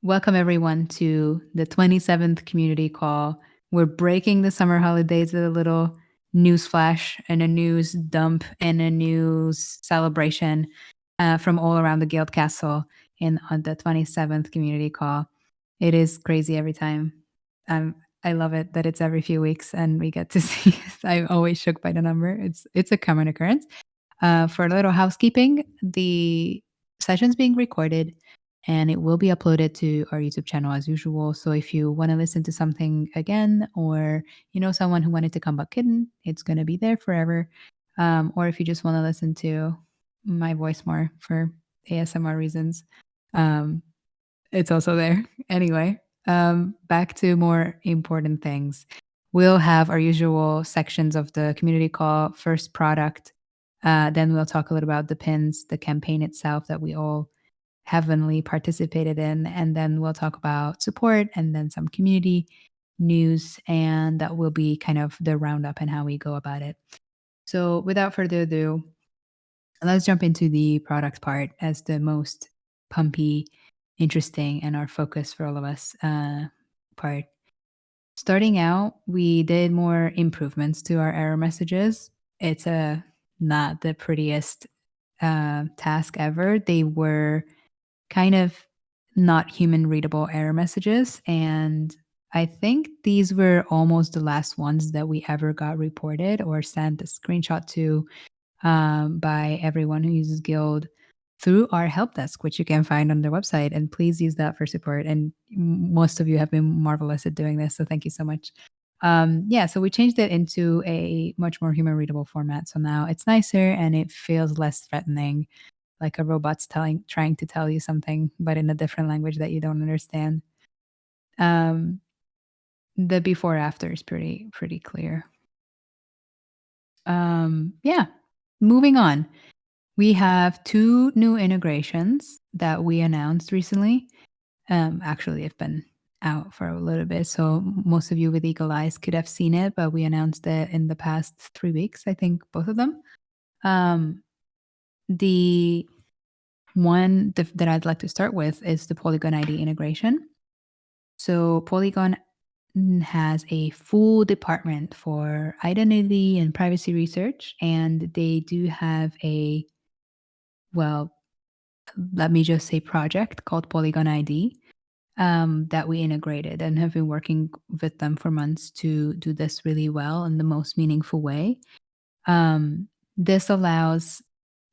Welcome everyone to the 27th community call. We're breaking the summer holidays with a little news flash and a news dump and a news celebration from all around the Guild Castle in on the 27th community call. It is crazy every time. I love it that it's every few weeks and we get to see. I'm always shook by the number. It's a common occurrence. For a little housekeeping, the session's being recorded and it will be uploaded to our YouTube channel as usual. So if you want to listen to something again, or you know someone who wanted to come back in, it's going to be there forever. Or if you just want to listen to my voice more for ASMR reasons, um, it's also there. Anyway, back to more important things. We'll have our usual sections of the community call, first product. Then we'll talk a little about the pins, the campaign itself that we all heavily participated in. And then we'll talk about support and then some community news. And that will be kind of the roundup and how we go about it. So without further ado, let's jump into the product part as the most pumpy, interesting, and our focus for all of us part. Starting out, we did more improvements to our error messages. It's a not the prettiest task ever. They were kind of not human readable error messages. And I think these were almost the last ones that we ever got reported or sent a screenshot to by everyone who uses Guild through our help desk, which you can find on their website. And please use that for support. And most of you have been marvelous at doing this. So thank you so much. Yeah, so we changed it into a much more human readable format. So now it's nicer and it feels less threatening, like a robot's trying to tell you something, but in a different language that you don't understand. Um, the before after is pretty clear. Yeah, moving on. We have two new integrations that we announced recently. Actually, they've been out for a little bit, so most of you with eagle eyes could have seen it, but we announced it in the past 3 weeks. I think both of them. Um, the one that I'd like to start with is the Polygon ID integration. So Polygon has a full department for identity and privacy research, and they do have a, well, let me just say project called Polygon ID that we integrated and have been working with them for months to do this really well in the most meaningful way. This allows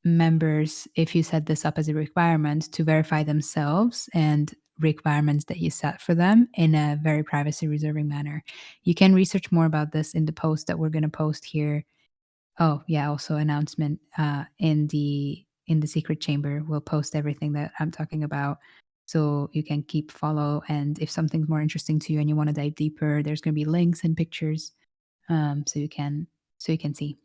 members, if you set this up as a requirement, to verify themselves and requirements that you set for them in a very privacy reserving manner. You can research more about this in the post that we're going to post here. Oh, yeah, also announcement in the secret chamber. We'll post everything that I'm talking about so you can keep follow, and if something's more interesting to you and you want to dive deeper, there's going to be links and pictures so you can see.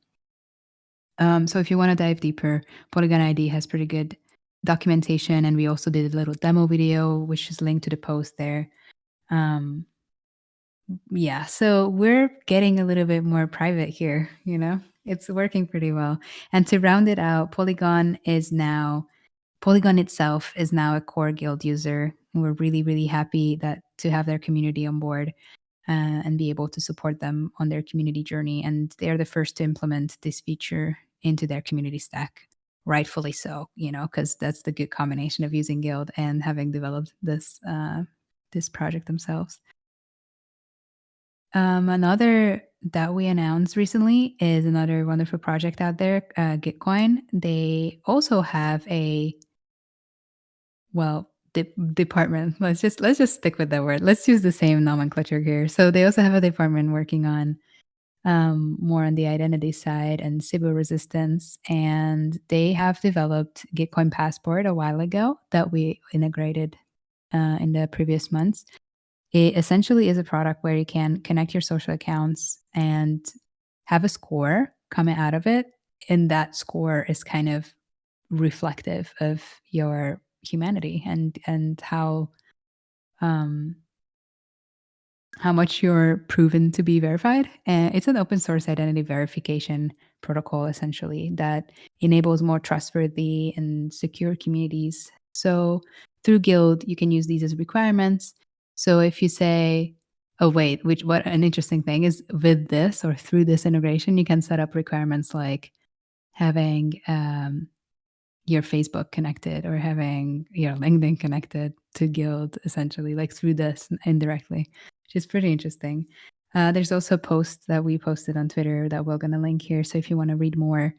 So if you want to dive deeper, Polygon ID has pretty good documentation, and we also did a little demo video, which is linked to the post there. Um, yeah, so we're getting a little bit more private here, you know? It's working pretty well. And to round it out, Polygon itself is now a core guild user. And we're really, really happy that to have their community on board and be able to support them on their community journey. And they're the first to implement this feature into their community stack. Rightfully so, you know, because that's the good combination of using Guild and having developed this project themselves. Another that we announced recently is another wonderful project out there, Gitcoin. They also have a, well, department. Let's just stick with that word. Let's use the same nomenclature here. So they also have a department working on more on the identity side and Cebu resistance, and they have developed Gitcoin Passport a while ago that we integrated in the previous months. It essentially is a product where you can connect your social accounts and have a score coming out of it. And that score is kind of reflective of your humanity and um, how much you're proven to be verified. And it's an open source identity verification protocol, essentially, that enables more trustworthy and secure communities. So through Guild, you can use these as requirements. So if you say, oh, wait, which what an interesting thing is with this or through this integration, you can set up requirements like having your Facebook connected or having your LinkedIn connected to Guild, essentially, like through this indirectly, which is pretty interesting. There's also posts that we posted on Twitter that we're going to link here. So if you want to read more,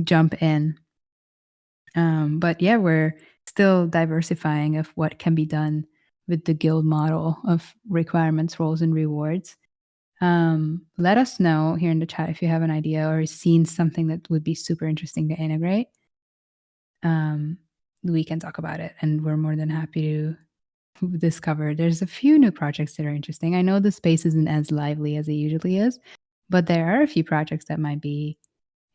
jump in. But yeah, we're still diversifying of what can be done with the Guild model of requirements, roles, and rewards. Let us know here in the chat if you have an idea or seen something that would be super interesting to integrate. We can talk about it, and we're more than happy to discover. There's a few new projects that are interesting. I know the space isn't as lively as it usually is, but there are a few projects that might be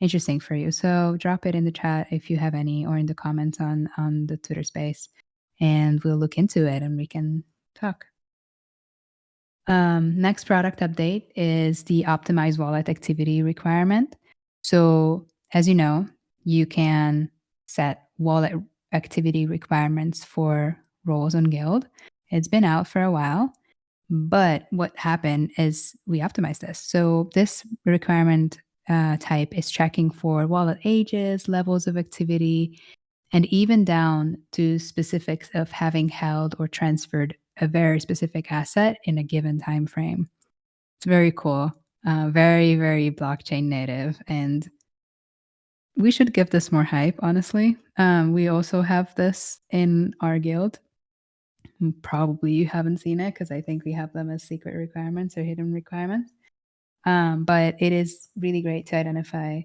interesting for you. So drop it in the chat if you have any, or in the comments on the Twitter space, and we'll look into it and we can talk. Next product update is the optimized wallet activity requirement. So as you know, you can set wallet activity requirements for roles on Guild. It's been out for a while, but what happened is we optimized this. So this requirement type is checking for wallet ages, levels of activity, and even down to specifics of having held or transferred a very specific asset in a given time frame. It's very cool, very, very blockchain native, and we should give this more hype, honestly. We also have this in our Guild. Probably you haven't seen it because I think we have them as secret requirements or hidden requirements. But it is really great to identify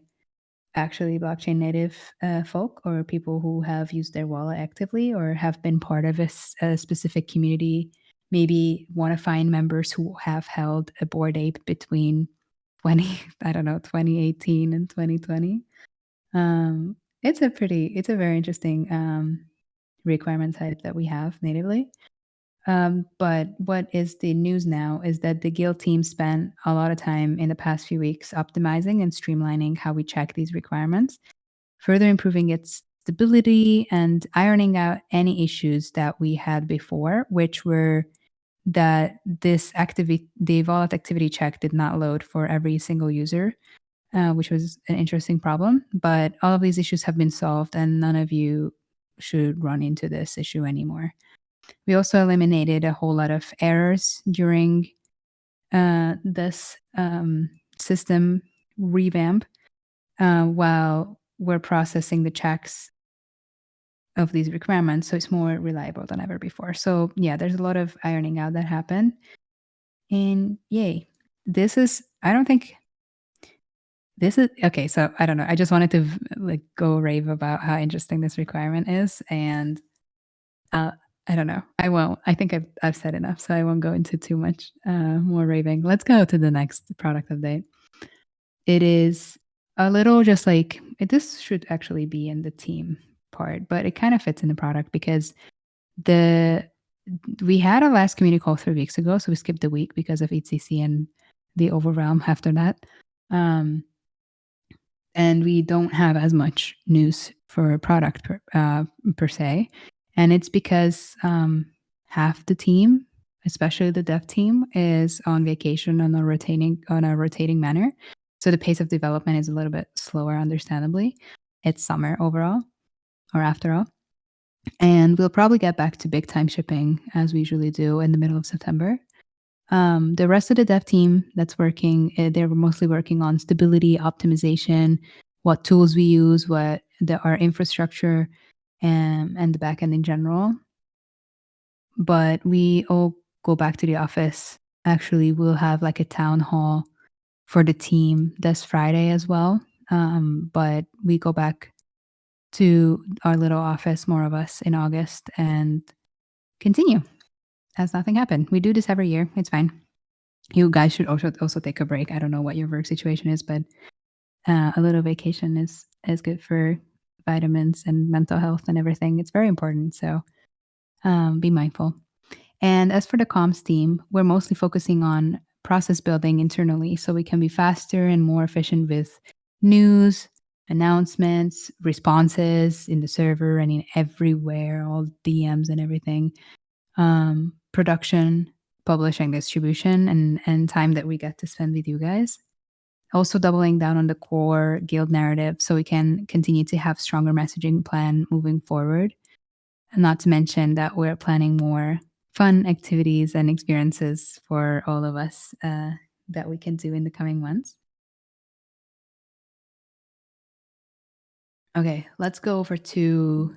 actually blockchain native folk or people who have used their wallet actively or have been part of a specific community. Maybe want to find members who have held a Bored Ape between 2018 and 2020. It's a very interesting requirement type that we have natively. But what is the news now is that the Guild team spent a lot of time in the past few weeks optimizing and streamlining how we check these requirements, further improving its stability and ironing out any issues that we had before, which were that the wallet activity check did not load for every single user, which was an interesting problem. But all of these issues have been solved, and none of you should run into this issue anymore. We also eliminated a whole lot of errors during this system revamp while we're processing the checks of these requirements. So it's more reliable than ever before. So yeah, there's a lot of ironing out that happened. And yay. I don't think this is okay. So I don't know. I just wanted to like go rave about how interesting this requirement is. And I don't know. I won't. I think I've said enough, so I won't go into too much more raving. Let's go to the next product update. It is a little just like this should actually be in the team part, but it kind of fits in the product because we had our last community call 3 weeks ago, so we skipped a week because of ETC and the overwhelm after that. And we don't have as much news for product per se. And it's because half the team, especially the dev team, is on vacation on a rotating manner. So the pace of development is a little bit slower, understandably. It's summer overall, or after all. And we'll probably get back to big time shipping as we usually do in the middle of September. The rest of the dev team that's working, they're mostly working on stability, optimization, what tools we use, our infrastructure, and the backend in general. But we all go back to the office. Actually, we'll have like a town hall for the team this Friday as well. But we go back to our little office, more of us, in August and continue as nothing happened. We do this every year. It's fine. You guys should also take a break. I don't know what your work situation is, but a little vacation is good for vitamins and mental health and everything. It's very important. So be mindful. And as for the comms team, we're mostly focusing on process building internally so we can be faster and more efficient with news, announcements, responses in the server and in everywhere, all DMs and everything, production, publishing, distribution, and time that we get to spend with you guys. Also doubling down on the core guild narrative so we can continue to have stronger messaging plan moving forward. And not to mention that we're planning more fun activities and experiences for all of us that we can do in the coming months. Okay, let's go over to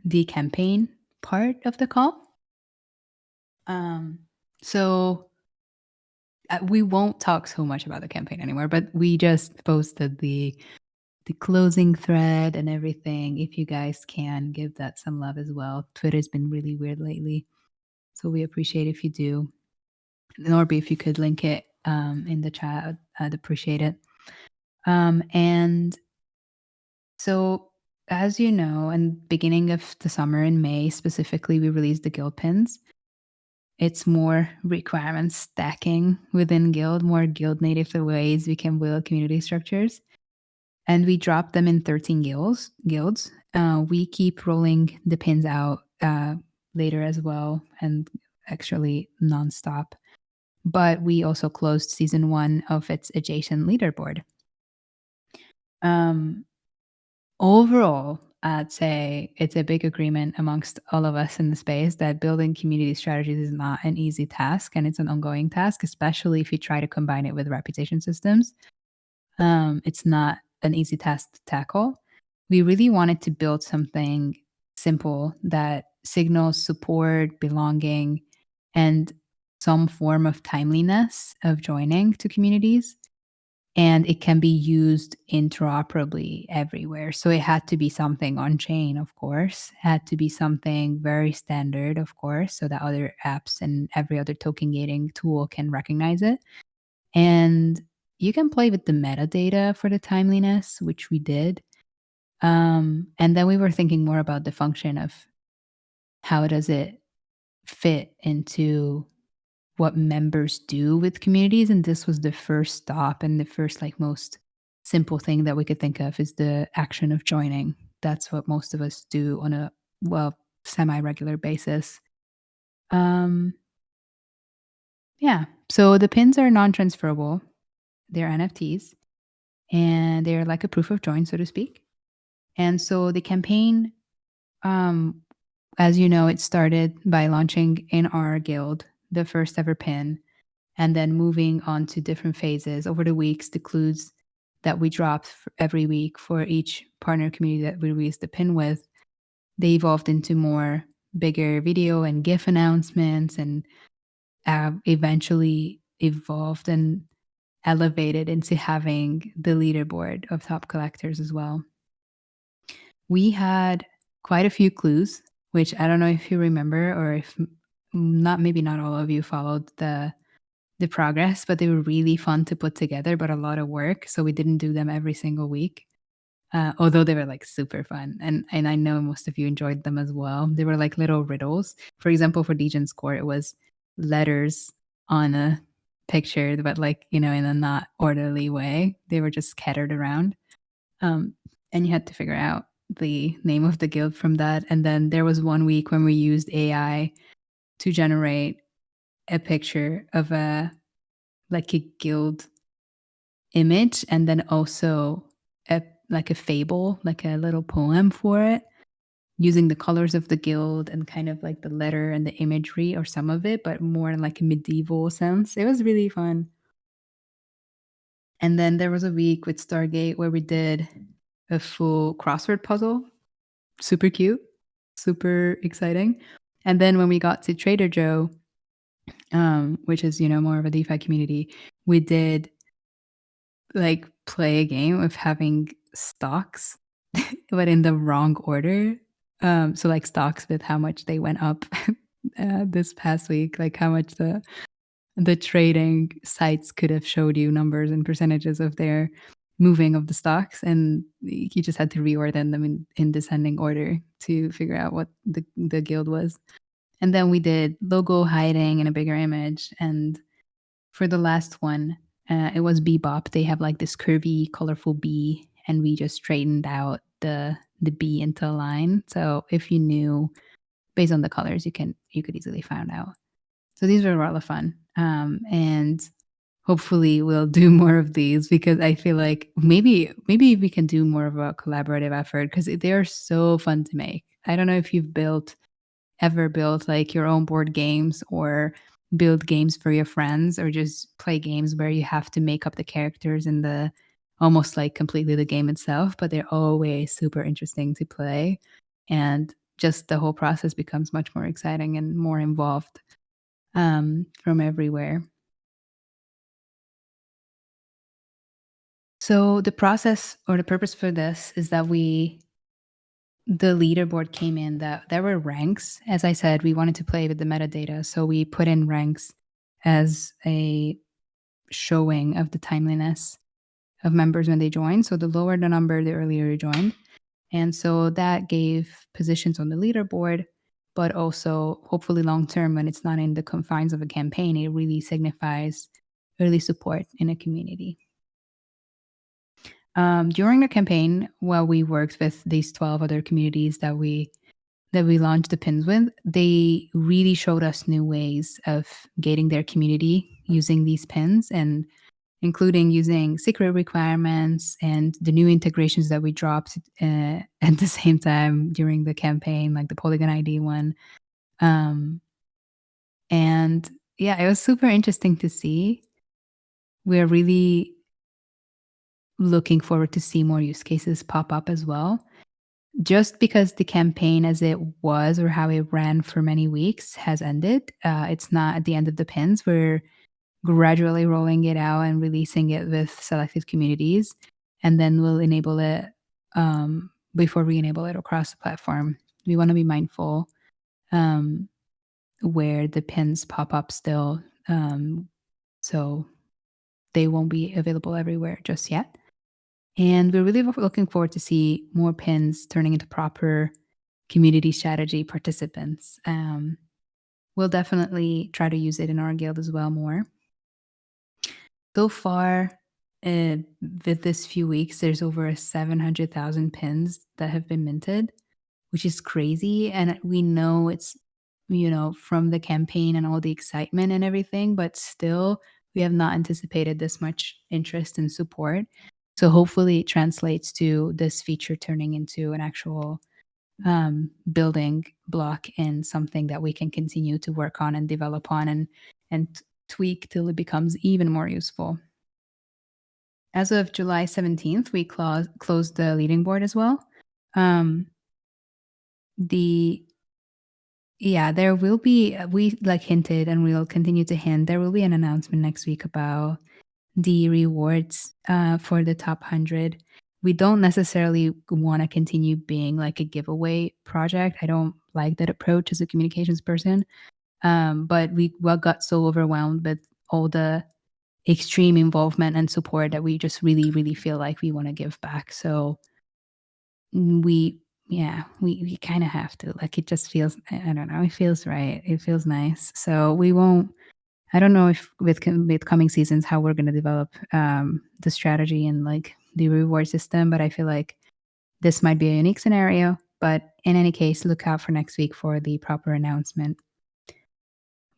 the campaign part of the call. Um, so we won't talk so much about the campaign anymore, but we just posted the closing thread and everything. If you guys can give that some love as well. Twitter's been really weird lately, so we appreciate if you do. Norby, if you could link it in the chat, I'd appreciate it. And so, as you know, in beginning of the summer in May specifically, we released the guild pins. It's more requirement stacking within guild, more guild native ways we can build community structures. And we dropped them in 13 guilds. We keep rolling the pins out later as well, and actually nonstop. But we also closed season 1 of its adjacent leaderboard. Um, Overall, I'd say it's a big agreement amongst all of us in the space that building community strategies is not an easy task, and it's an ongoing task, especially if you try to combine it with reputation systems. It's not an easy task to tackle. We really wanted to build something simple that signals support, belonging, and some form of timeliness of joining to communities. And it can be used interoperably everywhere. So it had to be something on chain, of course, had to be something very standard, of course, so that other apps and every other token gating tool can recognize it. And you can play with the metadata for the timeliness, which we did. And then we were thinking more about the function of how does it fit into what members do with communities. And this was the first stop and the first, like, most simple thing that we could think of is the action of joining. That's what most of us do on a, well, semi regular basis. Um, yeah. So the pins are non transferable, they're NFTs, and they're like a proof of join, so to speak. And so the campaign, um, as you know, it started by launching in our guild the first ever pin and then moving on to different phases over the weeks, the clues that we dropped every week for each partner community that we released the pin with. They evolved into more bigger video and GIF announcements and eventually evolved and elevated into having the leaderboard of top collectors as well. We had quite a few clues, which I don't know if you remember or if not, maybe not all of you followed the progress, but they were really fun to put together, but a lot of work. So we didn't do them every single week. Although they were like super fun. And I know most of you enjoyed them as well. They were like little riddles. For example, for Dejan's score, it was letters on a picture, but like, you know, in a not orderly way. They were just scattered around. Um, and you had to figure out the name of the guild from that. And then there was one week when we used AI to generate a picture of a like a guild image and then also a like a fable, like a little poem for it, using the colors of the guild and kind of like the letter and the imagery or some of it, but more in like a medieval sense. It was really fun. And then there was a week with Stargate where we did a full crossword puzzle. Super cute, super exciting. And then when we got to Trader Joe, which is, you know, more of a DeFi community, we did like play a game of having stocks, but in the wrong order. So like stocks with how much they went up this past week, like how much the trading sites could have showed you numbers and percentages of their moving of the stocks, and you just had to reorder them in descending order to figure out what the guild was. And then we did logo hiding in a bigger image, and for the last one, it was Bebop. They have like this curvy, colorful bee, and we just straightened out the B into a line. So if you knew based on the colors, you could easily find out. So these were a lot of fun. And hopefully we'll do more of these because I feel like maybe we can do more of a collaborative effort because they are so fun to make. I don't know if you've ever built like your own board games or build games for your friends or just play games where you have to make up the characters in the almost like completely the game itself, but they're always super interesting to play. And just the whole process becomes much more exciting and more involved from everywhere. So the process or the purpose for this is that the leaderboard came in that there were ranks. As I said, we wanted to play with the metadata, so we put in ranks as a showing of the timeliness of members when they join. So the lower the number, the earlier you joined. And so that gave positions on the leaderboard, but also hopefully long term, when it's not in the confines of a campaign, it really signifies early support in a community. During the campaign, while we worked with these 12 other communities that we launched the pins with, they really showed us new ways of gating their community using these pins and including using secret requirements and the new integrations that we dropped at the same time during the campaign, like the Polygon ID one. Um, and yeah, it was super interesting to see. We're really looking forward to see more use cases pop up as well. Just because the campaign as it was or how it ran for many weeks has ended, it's not at the end of the pins. We're gradually rolling it out and releasing it with selected communities, and then we'll enable it before we enable it across the platform. We want to be mindful um, where the pins pop up still, so they won't be available everywhere just yet. And we're really looking forward to see more pins turning into proper community strategy participants. We'll definitely try to use it in our guild as well more. So far, with this few weeks, there's over 700,000 pins that have been minted, which is crazy. And we know it's, from the campaign and all the excitement and everything, but still, we have not anticipated this much interest and support. So hopefully, it translates to this feature turning into an actual building block and something that we can continue to work on and develop on and tweak till it becomes even more useful. As of July 17th, we closed the leading board as well. Um, the Yeah, there will be we like hinted and we'll continue to hint. There will be an announcement next week about the rewards for the top 100. We don't necessarily want to continue being like a giveaway project. I don't like that approach as a communications person. But we got so overwhelmed with all the extreme involvement and support that we just really, really feel like we want to give back. So we, yeah, we kind of have to. Like it just feels, I don't know, it feels right. It feels nice. So we won't. I don't know if with coming seasons how we're going to develop the strategy and like the reward system, but I feel like this might be a unique scenario. But in any case, look out for next week for the proper announcement.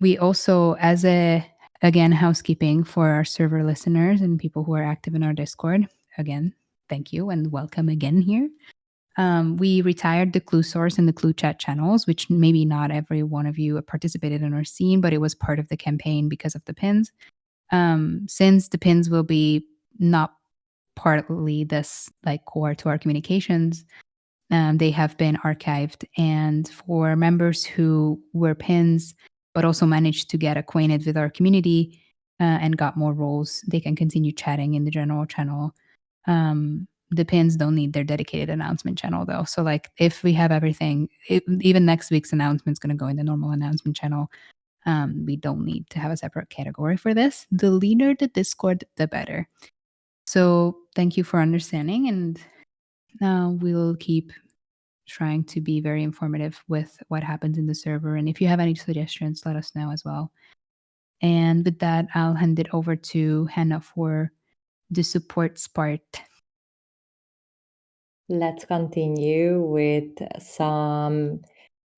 We also, as a again housekeeping for our server listeners and people who are active in our Discord, again, thank you and welcome again here. We retired the clue source and the clue chat channels, which maybe not every one of you participated in or seen, but it was part of the campaign because of the pins. Since the pins will be not partly this like core to our communications, they have been archived. And for members who were pins, but also managed to get acquainted with our community and got more roles, they can continue chatting in the general channel. The pins don't need their dedicated announcement channel though. So like if we have everything, even next week's announcement is going to go in the normal announcement channel. We don't need to have a separate category for this. The leaner the Discord, the better. So thank you for understanding, and we'll keep trying to be very informative with what happens in the server. And if you have any suggestions, let us know as well. And with that, I'll hand it over to Hannah for the support part. Let's continue with some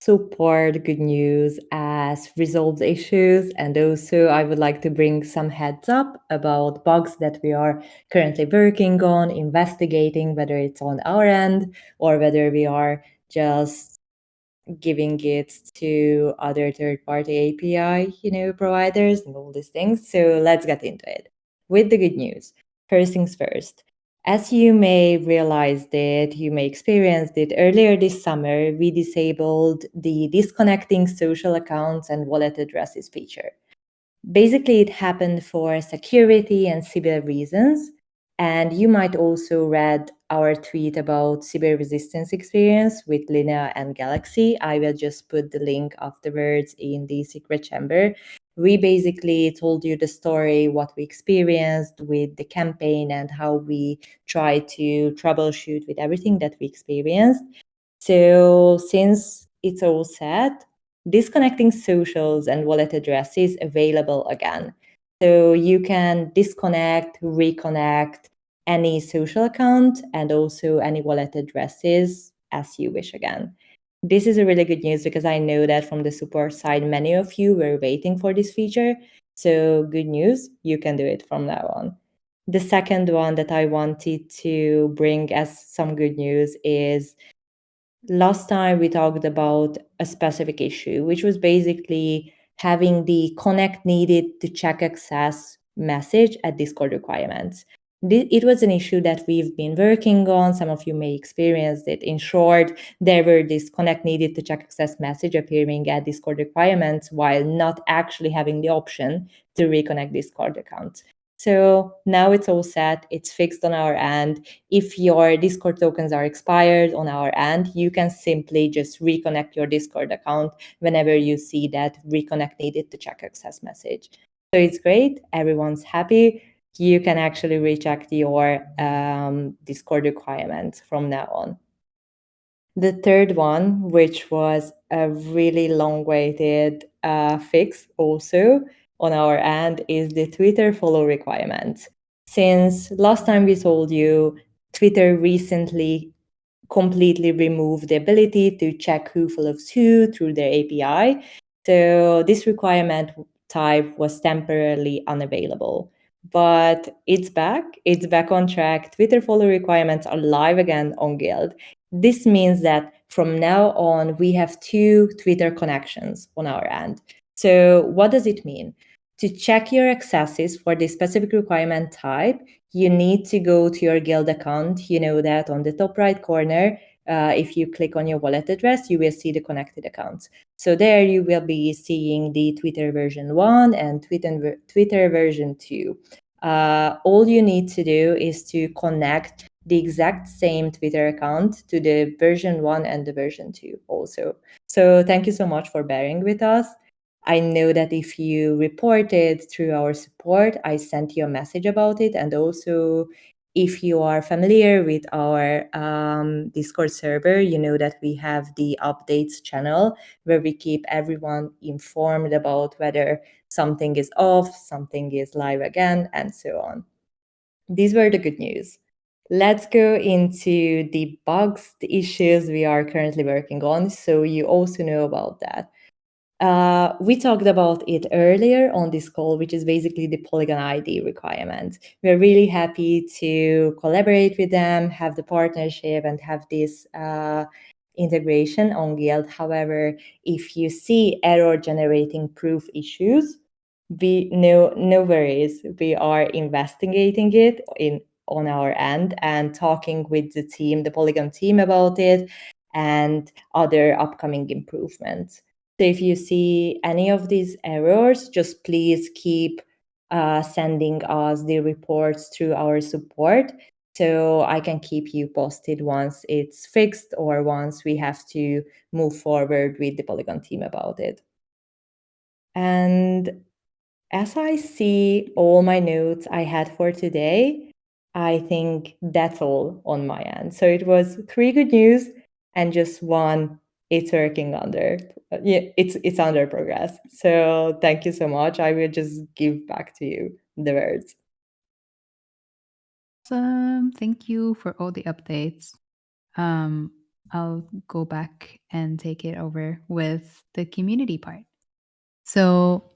support good news as resolved issues. And also, I would like to bring some heads up about bugs that we are currently working on, investigating, whether it's on our end or whether we are just giving it to other third-party API, providers and all these things. So let's get into it. With the good news, first things first. As you may realize that you may experience it earlier this summer, we disabled the disconnecting social accounts and wallet addresses feature. Basically, it happened for security and cyber reasons. And you might also read our tweet about cyber resistance experience with Lina and Galaxy. I will just put the link afterwards in the secret chamber. We basically told you the story, what we experienced with the campaign and how we try to troubleshoot with everything that we experienced. So since it's all set, disconnecting socials and wallet addresses available again. So you can disconnect, reconnect any social account and also any wallet addresses as you wish again. This is a really good news because I know that from the support side, many of you were waiting for this feature. So good news, you can do it from now on. The second one that I wanted to bring as some good news is last time we talked about a specific issue, which was basically having the connect needed to check access message at Discord requirements. It was an issue that we've been working on. Some of you may experience it. In short, there were this connect needed to check access message appearing at Discord requirements while not actually having the option to reconnect Discord accounts. So now it's all set, it's fixed on our end. If your Discord tokens are expired on our end, you can simply just reconnect your Discord account whenever you see that reconnect needed to check access message. So it's great, everyone's happy. You can actually recheck your Discord requirements from now on. The third one, which was a really long-awaited fix also on our end, is the Twitter follow requirement. Since last time we told you, Twitter recently completely removed the ability to check who follows who through their API. So this requirement type was temporarily unavailable. But it's back on track. Twitter follow requirements are live again on Guild. This means that from now on, we have 2 Twitter connections on our end. So what does it mean? To check your accesses for the specific requirement type, you need to go to your Guild account. You know that on the top right corner, if you click on your wallet address, you will see the connected accounts. So there you will be seeing the Twitter version 1 and Twitter version 2. All you need to do is to connect the exact same Twitter account to the version 1 and the version 2 also. So thank you so much for bearing with us. I know that if you reported through our support, I sent you a message about it. And also, if you are familiar with our Discord server, you know that we have the updates channel where we keep everyone informed about whether something is off, something is live again, and so on. These were the good news. Let's go into the bugs, the issues we are currently working on, so you also know about that. We talked about it earlier on this call, which is basically the Polygon ID requirement. We're really happy to collaborate with them, have the partnership, and have this integration on Guild. However, if you see error generating proof issues, no worries. We are investigating it on our end and talking with the team, the Polygon team, about it and other upcoming improvements. So if you see any of these errors, just please keep sending us the reports through our support so I can keep you posted once it's fixed or once we have to move forward with the Polygon team about it. And as I see all my notes I had for today, I think that's all on my end. So it was 3 good news and just 1 it's working under. Yeah, it's under progress. So thank you so much. I will just give back to you the words. Awesome. Thank you for all the updates. um, I'll go back and take it over with the community part. So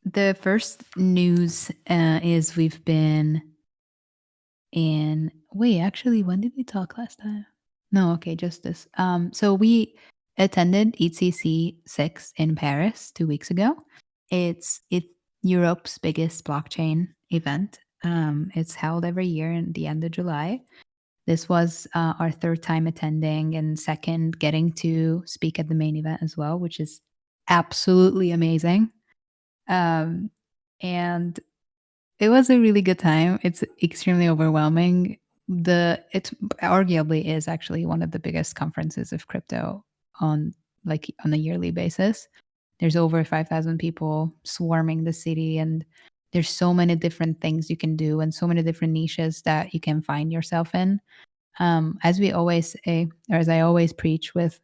the first news is we've been in. Wait, actually, when did we talk last time? No, okay, just this. So we attended ECC 6 in Paris 2 weeks ago. It's Europe's biggest blockchain event. It's held every year in the end of July. This was our third time attending and second getting to speak at the main event as well, which is absolutely amazing. Um, and it was a really good time. It's extremely overwhelming. It arguably is actually one of the biggest conferences of crypto on on a yearly basis. There's over 5,000 people swarming the city, and there's so many different things you can do and so many different niches that you can find yourself in. As we always say, or as I always preach with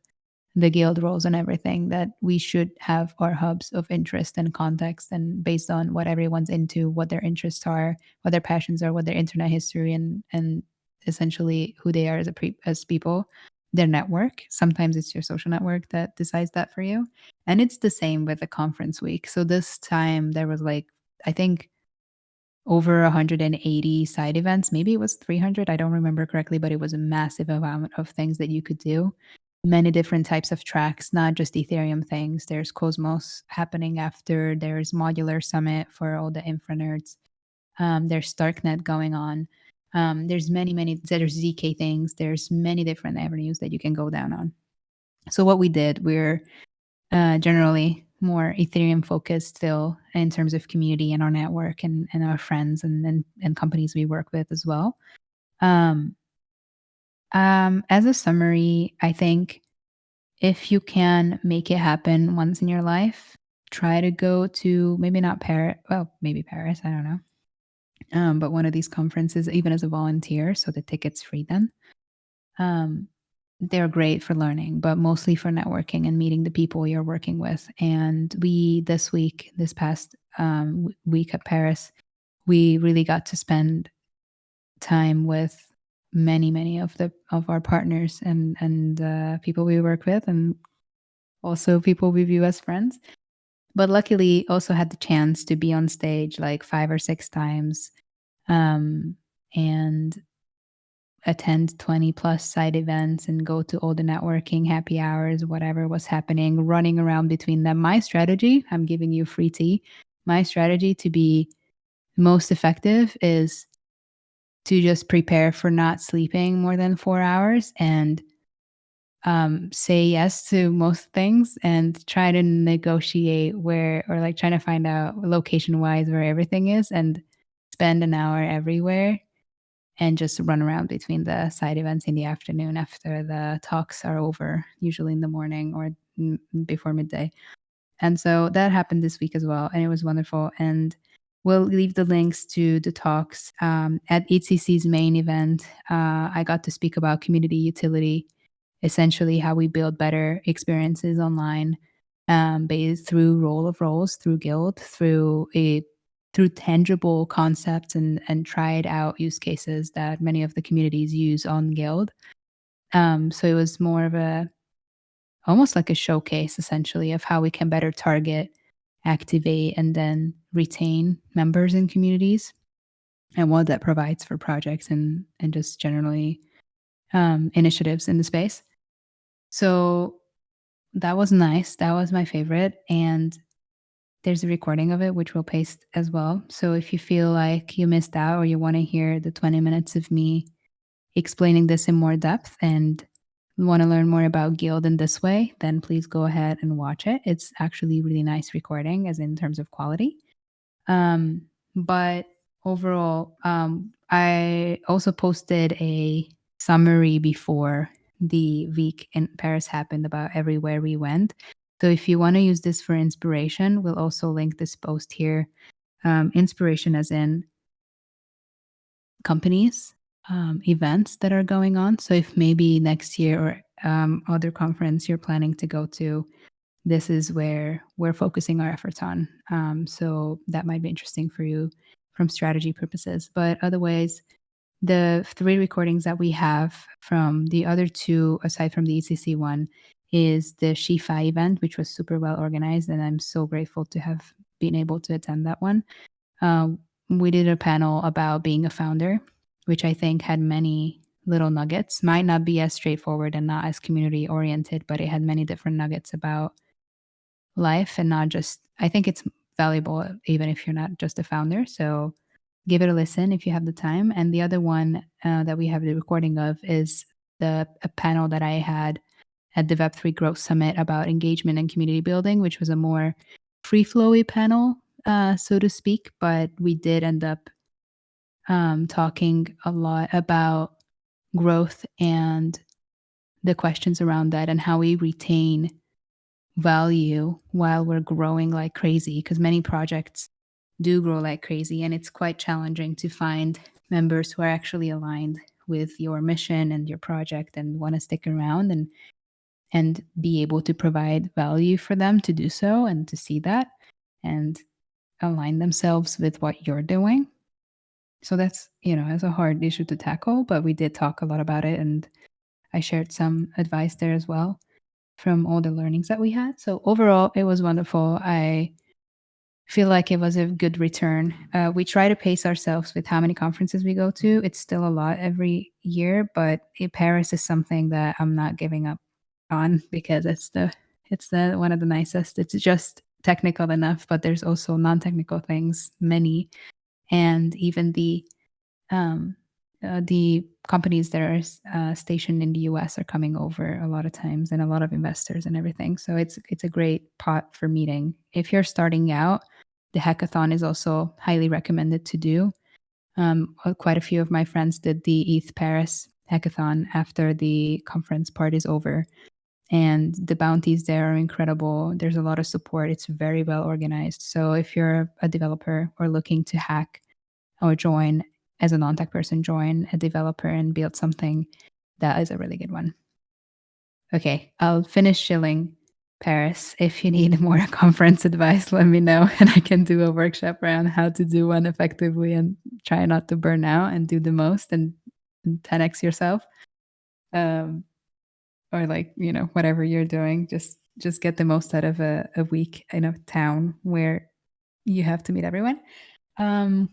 the guild roles and everything, that we should have our hubs of interest and context, and based on what everyone's into, what their interests are, what their passions are, what their internet history, and essentially who they are as people, their network. Sometimes it's your social network that decides that for you, and it's the same with the conference week. So this time there was like, I think, over 180 side events. Maybe it was 300. I don't remember correctly, but it was a massive amount of things that you could do. Many different types of tracks, not just Ethereum things. There's Cosmos happening after, there's Modular Summit for all the infra nerds. There's Starknet going on. There's ZK things. There's many different avenues that you can go down on. So what we did, we're generally more Ethereum focused still in terms of community and our network and our friends and companies we work with as well. Um, as a summary, I think if you can make it happen once in your life, try to go to maybe not Paris, well, maybe Paris, I don't know. But one of these conferences, even as a volunteer, so the ticket's free then. Um, they're great for learning, but mostly for networking and meeting the people you're working with. And we, this past week at Paris, we really got to spend time with many of our partners and people we work with, and also people we view as friends. But luckily, also had the chance to be on stage like 5 or 6 times, um, and attend 20 plus side events and go to all the networking happy hours, whatever was happening, running around between them. My strategy, I'm giving you free tea. My strategy to be most effective is to just prepare for not sleeping more than 4 hours and say yes to most things and try to negotiate where, or like trying to find out location wise where everything is, and spend an hour everywhere and just run around between the side events in the afternoon after the talks are over, usually in the morning or before midday. And so that happened this week as well, and it was wonderful. And we'll leave the links to the talks at ECC's main event. I got to speak about community utility, essentially how we build better experiences online, based through role of roles, through guild, through tangible concepts and tried out use cases that many of the communities use on guild. So it was more of a almost like a showcase essentially of how we can better target, activate, and then retain members in communities, and what that provides for projects and just generally initiatives in the space. So that was nice. That was my favorite. And there's a recording of it, which we'll paste as well. So if you feel like you missed out or you want to hear the 20 minutes of me explaining this in more depth and want to learn more about Guild in this way, then please go ahead and watch it. It's actually really nice recording, as in terms of quality. But overall, I also posted a summary before the week in Paris happened about everywhere we went. So if you want to use this for inspiration, we'll also link this post here. Inspiration as in companies, events that are going on. So if maybe next year or other conference you're planning to go to, this is where we're focusing our efforts on. So that might be interesting for you from strategy purposes. But otherwise, The 3 recordings that we have from the other 2, aside from the ECC one, is the Shifa event, which was super well organized, and I'm so grateful to have been able to attend that one. Um, we did a panel about being a founder, which I think had many little nuggets. Might not be as straightforward and not as community oriented, but it had many different nuggets about life and not just, I think it's valuable even if you're not just a founder. So give it a listen if you have the time. And the other one that we have the recording of is a panel that I had at the Web3 Growth Summit about engagement and community building, which was a more free flowy panel, so to speak. But we did end up talking a lot about growth and the questions around that and how we retain value while we're growing like crazy, because many projects do grow like crazy and it's quite challenging to find members who are actually aligned with your mission and your project and want to stick around and be able to provide value for them to do so and to see that and align themselves with what you're doing. So that's, it's a hard issue to tackle, but we did talk a lot about it and I shared some advice there as well from all the learnings that we had. So overall, it was wonderful. I feel like it was a good return. We try to pace ourselves with how many conferences we go to. It's still a lot every year, but Paris is something that I'm not giving up on because it's the one of the nicest. It's just technical enough, but there's also non-technical things, many, and even the companies that are stationed in the US are coming over a lot of times, and a lot of investors and everything. So it's a great pot for meeting. If you're starting out, the hackathon is also highly recommended to do. Quite a few of my friends did the ETH Paris hackathon after the conference part is over. And the bounties there are incredible. There's a lot of support. It's very well organized. So if you're a developer or looking to hack or join as a non-tech person, join a developer and build something, that is a really good one. Okay, I'll finish shilling Paris. If you need more conference advice, let me know and I can do a workshop around how to do one effectively and try not to burn out and do the most and 10x yourself. Or like, whatever you're doing, just get the most out of a week in a town where you have to meet everyone.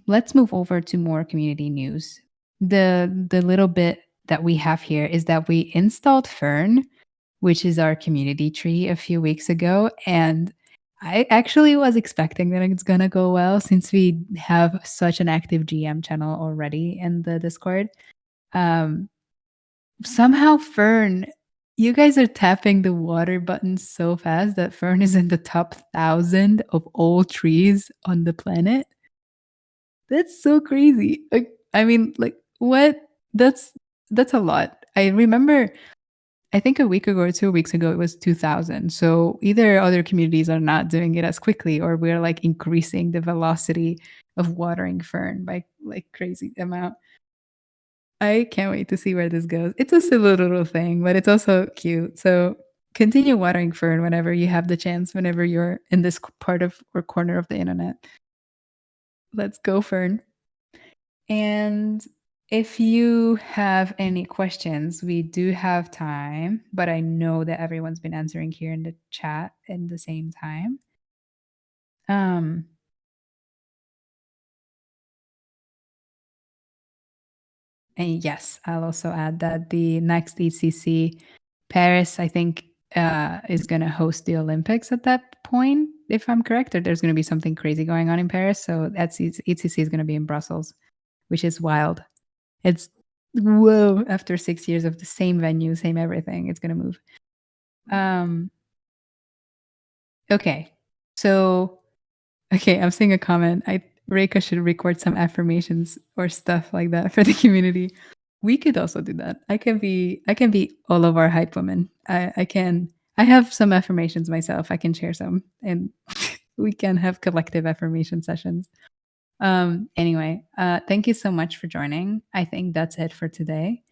Let's move over to more community news. The little bit that we have here is that we installed Fern, which is our community tree, a few weeks ago, and I actually was expecting that it's gonna go well since we have such an active GM channel already in the Discord. Um, Somehow Fern, you guys are tapping the water button so fast that Fern is in the top 1,000 of all trees on the planet. That's so crazy. Like, I mean, like, what? That's that's a lot. I remember, I think a week ago or 2 weeks ago, it was 2,000. So either other communities are not doing it as quickly, or we're like increasing the velocity of watering Fern by like crazy amount. I can't wait to see where this goes. It's a silly little thing, but it's also cute. So continue watering Fern whenever you have the chance, whenever you're in this part of or corner of the internet. Let's go, Fern. And if you have any questions, we do have time, but I know that everyone's been answering here in the chat in the same time. Um, and yes, I'll also add that the next ECC Paris, I think, is going to host the Olympics at that point, if I'm correct, or there's going to be something crazy going on in Paris. So that's ECC is going to be in Brussels, which is wild. It's whoa, after 6 years of the same venue, same everything, it's gonna move. Okay. So okay, I'm seeing a comment. Reika should record some affirmations or stuff like that for the community. We could also do that. I can be all of our hype women. I have some affirmations myself. I can share some and we can have collective affirmation sessions. Anyway, thank you so much for joining. I think that's it for today.